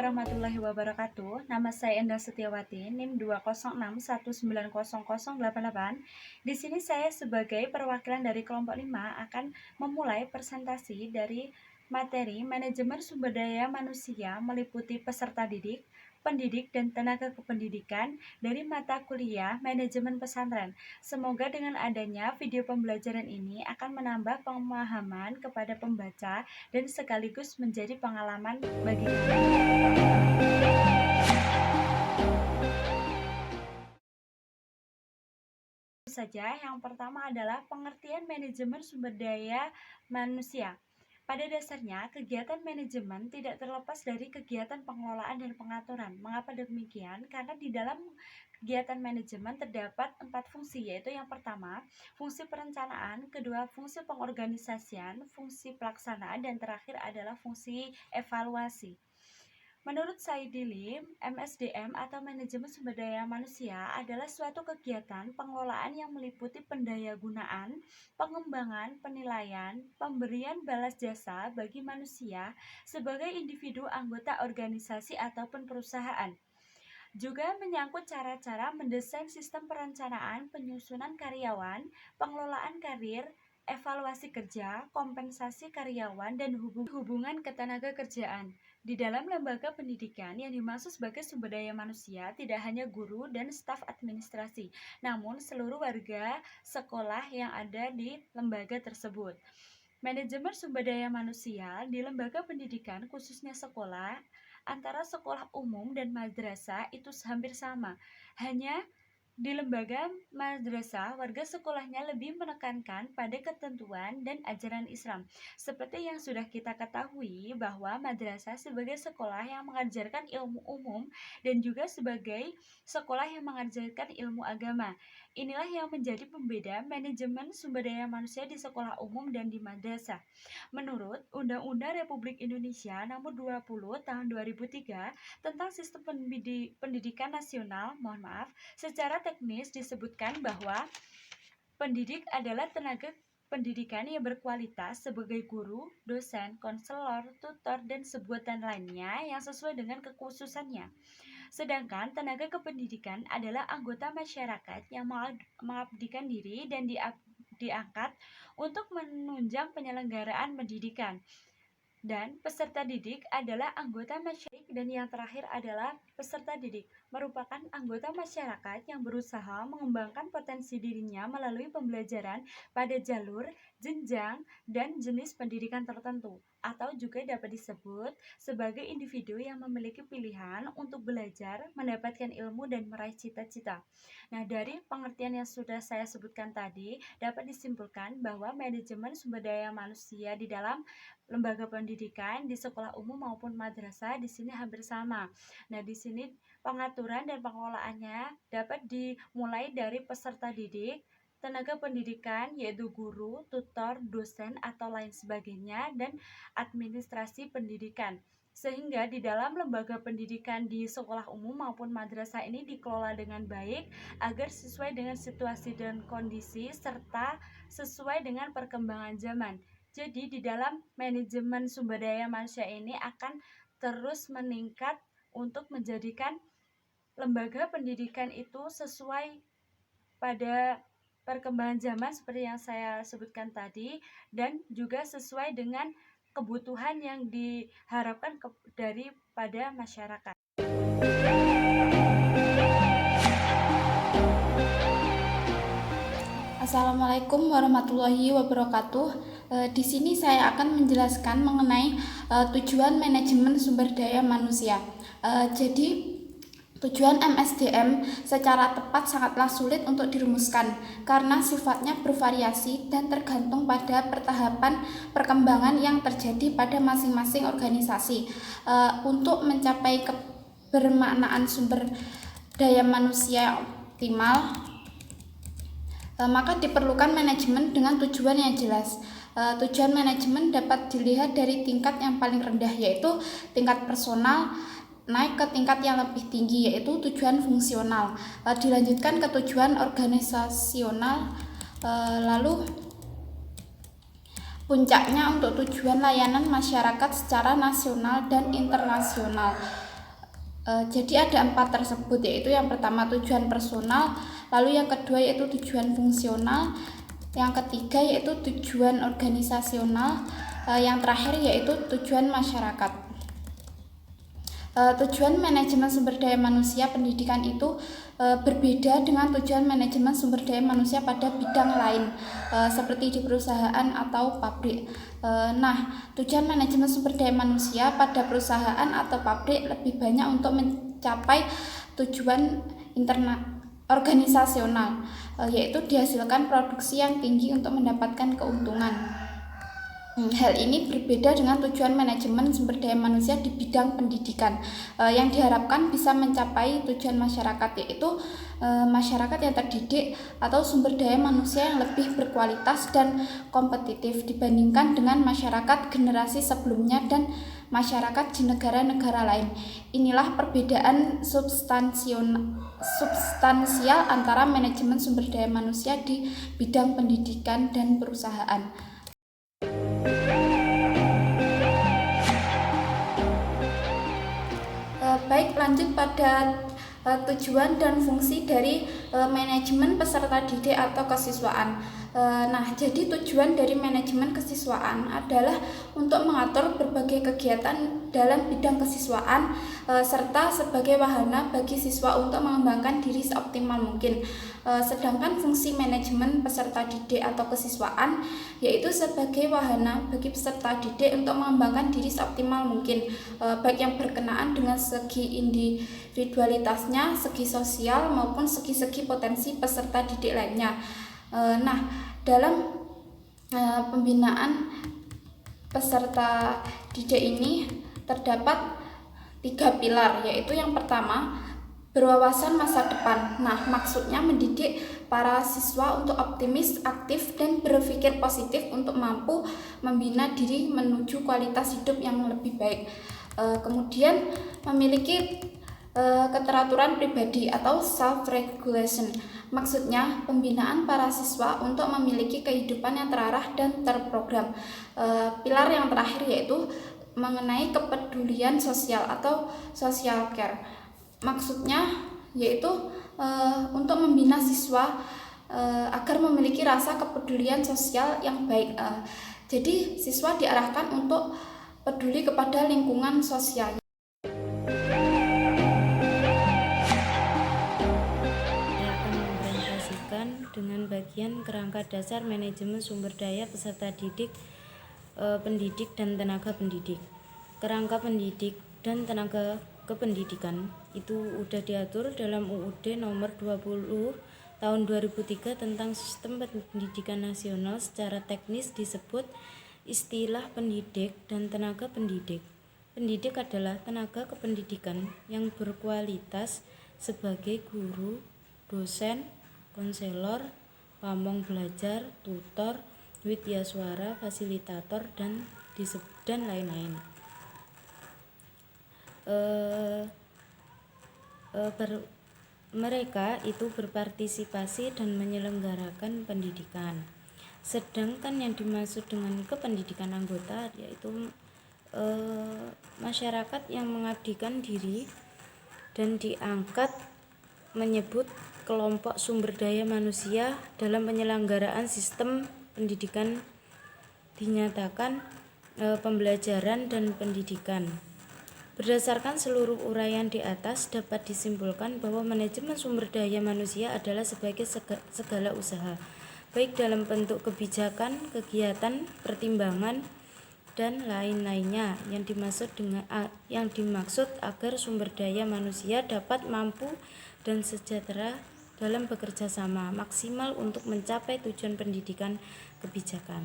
warahmatullahi wabarakatuh. Nama saya Endah Setiawati, NIM 206190088. Di sini saya sebagai perwakilan dari kelompok 5 akan memulai presentasi dari materi manajemen sumber daya manusia meliputi peserta didik, pendidik, dan tenaga kependidikan dari mata kuliah manajemen pesantren. Semoga dengan adanya video pembelajaran ini akan menambah pemahaman kepada pembaca dan sekaligus menjadi pengalaman bagi kita. Saja, yang pertama adalah pengertian manajemen sumber daya manusia. Pada dasarnya, kegiatan manajemen tidak terlepas dari kegiatan pengelolaan dan pengaturan. Mengapa demikian? Karena di dalam kegiatan manajemen terdapat 4 fungsi, yaitu yang pertama, fungsi perencanaan, kedua, fungsi pengorganisasian, fungsi pelaksanaan, dan terakhir adalah fungsi evaluasi. Menurut Saidi Lim, MSDM atau Manajemen Sumber Daya Manusia adalah suatu kegiatan pengelolaan yang meliputi pendayagunaan, pengembangan, penilaian, pemberian balas jasa bagi manusia sebagai individu anggota organisasi ataupun perusahaan. Juga menyangkut cara-cara mendesain sistem perencanaan, penyusunan karyawan, pengelolaan karir, evaluasi kerja, kompensasi karyawan, dan hubungan ketenaga kerjaan. Di dalam lembaga pendidikan yang dimaksud sebagai sumber daya manusia tidak hanya guru dan staf administrasi, namun seluruh warga sekolah yang ada di lembaga tersebut. Manajemen sumber daya manusia di lembaga pendidikan khususnya sekolah antara sekolah umum dan madrasah itu hampir sama. Hanya di lembaga madrasah, warga sekolahnya lebih menekankan pada ketentuan dan ajaran Islam. Seperti yang sudah kita ketahui bahwa madrasah sebagai sekolah yang mengajarkan ilmu umum dan juga sebagai sekolah yang mengajarkan ilmu agama. Inilah yang menjadi pembeda manajemen sumber daya manusia di sekolah umum dan di madrasah. Menurut Undang-Undang Republik Indonesia Nomor 20 Tahun 2003 tentang Sistem Pendidikan Nasional, secara teknis disebutkan bahwa pendidik adalah tenaga pendidikan yang berkualitas sebagai guru, dosen, konselor, tutor, dan sebutan lainnya yang sesuai dengan kekhususannya. Sedangkan tenaga kependidikan adalah anggota masyarakat yang mengabdikan diri dan diangkat untuk menunjang penyelenggaraan pendidikan. Dan peserta didik adalah anggota masyarakat, dan yang terakhir adalah peserta didik merupakan anggota masyarakat yang berusaha mengembangkan potensi dirinya melalui pembelajaran pada jalur, jenjang, dan jenis pendidikan tertentu, atau juga dapat disebut sebagai individu yang memiliki pilihan untuk belajar, mendapatkan ilmu, dan meraih cita-cita. Nah, dari pengertian yang sudah saya sebutkan tadi, dapat disimpulkan bahwa manajemen sumber daya manusia di dalam lembaga pendidikan di sekolah umum maupun madrasah di sini hampir sama. Nah, di sini pengaturan dan pengelolaannya dapat dimulai dari peserta didik, tenaga pendidikan yaitu guru, tutor, dosen, atau lain sebagainya, dan administrasi pendidikan. Sehingga di dalam lembaga pendidikan di sekolah umum maupun madrasah ini dikelola dengan baik agar sesuai dengan situasi dan kondisi serta sesuai dengan perkembangan zaman. Jadi di dalam manajemen sumber daya manusia ini akan terus meningkat untuk menjadikan lembaga pendidikan itu sesuai pada perkembangan zaman seperti yang saya sebutkan tadi, dan juga sesuai dengan kebutuhan yang diharapkan daripada masyarakat. Assalamualaikum warahmatullahi wabarakatuh. Di sini saya akan menjelaskan mengenai tujuan manajemen sumber daya manusia. Jadi tujuan MSDM secara tepat sangatlah sulit untuk dirumuskan karena sifatnya bervariasi dan tergantung pada pertahapan perkembangan yang terjadi pada masing-masing organisasi. Untuk mencapai kebermaknaan sumber daya manusia optimal, maka diperlukan manajemen dengan tujuan yang jelas. Tujuan manajemen dapat dilihat dari tingkat yang paling rendah, yaitu tingkat personal, naik ke tingkat yang lebih tinggi, yaitu tujuan fungsional, dilanjutkan ke tujuan organisasional, lalu puncaknya untuk tujuan layanan masyarakat secara nasional dan internasional. Jadi ada 4 tersebut, yaitu yang pertama tujuan personal, lalu yang kedua yaitu tujuan fungsional, yang ketiga yaitu tujuan organisasional, yang terakhir yaitu tujuan masyarakat. Tujuan manajemen sumber daya manusia pendidikan itu berbeda dengan tujuan manajemen sumber daya manusia pada bidang lain, seperti di perusahaan atau pabrik. Nah, tujuan manajemen sumber daya manusia pada perusahaan atau pabrik lebih banyak untuk mencapai tujuan organisasional, yaitu dihasilkan produksi yang tinggi untuk mendapatkan keuntungan. Hal ini berbeda dengan tujuan manajemen sumber daya manusia di bidang pendidikan, yang diharapkan bisa mencapai tujuan masyarakat, yaitu masyarakat yang terdidik atau sumber daya manusia yang lebih berkualitas dan kompetitif dibandingkan dengan masyarakat generasi sebelumnya dan masyarakat di negara-negara lain. Inilah perbedaan substansial antara manajemen sumber daya manusia di bidang pendidikan dan perusahaan. Baik, lanjut pada tujuan dan fungsi dari manajemen peserta didik atau kesiswaan. Nah, jadi tujuan dari manajemen kesiswaan adalah untuk mengatur berbagai kegiatan dalam bidang kesiswaan, serta sebagai wahana bagi siswa untuk mengembangkan diri seoptimal mungkin. Sedangkan fungsi manajemen peserta didik atau kesiswaan yaitu sebagai wahana bagi peserta didik untuk mengembangkan diri seoptimal mungkin, baik yang berkenaan dengan segi individualitasnya, segi sosial maupun segi-segi potensi peserta didik lainnya. Nah, dalam pembinaan peserta didik ini terdapat 3 pilar, yaitu yang pertama berwawasan masa depan. Nah, maksudnya mendidik para siswa untuk optimis, aktif, dan berpikir positif untuk mampu membina diri menuju kualitas hidup yang lebih baik. Kemudian memiliki keteraturan pribadi atau self-regulation. Maksudnya pembinaan para siswa untuk memiliki kehidupan yang terarah dan terprogram. Pilar yang terakhir yaitu mengenai kepedulian sosial atau social care. Maksudnya yaitu untuk membina siswa agar memiliki rasa kepedulian sosial yang baik. Jadi siswa diarahkan untuk peduli kepada lingkungan sosial. Dengan bagian kerangka dasar manajemen sumber daya peserta didik, pendidik dan tenaga pendidik. Kerangka pendidik dan tenaga kependidikan itu udah diatur dalam UUD nomor 20 tahun 2003 tentang sistem pendidikan nasional. Secara teknis disebut istilah pendidik dan tenaga pendidik. Pendidik adalah tenaga kependidikan yang berkualitas sebagai guru, dosen, konselor, pamong belajar, tutor, widyaswara, fasilitator, dan lain-lain. Mereka itu berpartisipasi dan menyelenggarakan pendidikan. Sedangkan yang dimaksud dengan kependidikan anggota yaitu masyarakat yang mengabdikan diri dan diangkat menyebut kelompok sumber daya manusia dalam penyelenggaraan sistem pendidikan dinyatakan pembelajaran dan pendidikan. Berdasarkan seluruh uraian di atas dapat disimpulkan bahwa manajemen sumber daya manusia adalah sebagai segala usaha, baik dalam bentuk kebijakan, kegiatan, pertimbangan, dan lain-lainnya yang dimaksud agar sumber daya manusia dapat mampu dan sejahtera dalam bekerja sama maksimal untuk mencapai tujuan pendidikan kebijakan.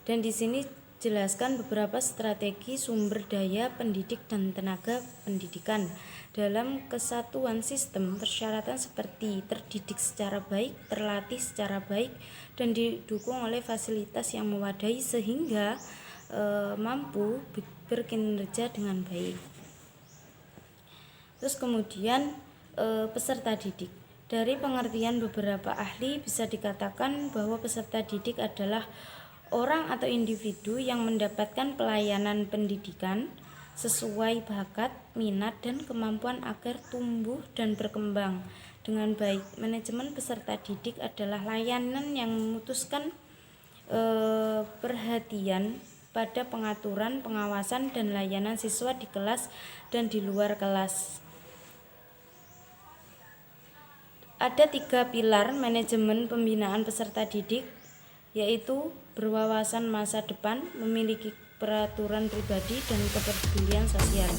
Dan di sini jelaskan beberapa strategi sumber daya pendidik dan tenaga pendidikan dalam kesatuan sistem persyaratan seperti terdidik secara baik, terlatih secara baik, dan didukung oleh fasilitas yang memadai sehingga mampu berkinerja dengan baik. Terus kemudian peserta didik. Dari pengertian beberapa ahli bisa dikatakan bahwa peserta didik adalah orang atau individu yang mendapatkan pelayanan pendidikan sesuai bakat, minat, dan kemampuan agar tumbuh dan berkembang dengan baik. Manajemen peserta didik adalah layanan yang memutuskan perhatian pada pengaturan, pengawasan, dan layanan siswa di kelas dan di luar kelas. Ada 3 pilar manajemen pembinaan peserta didik, yaitu berwawasan masa depan, memiliki peraturan pribadi, dan kepedulian sosial.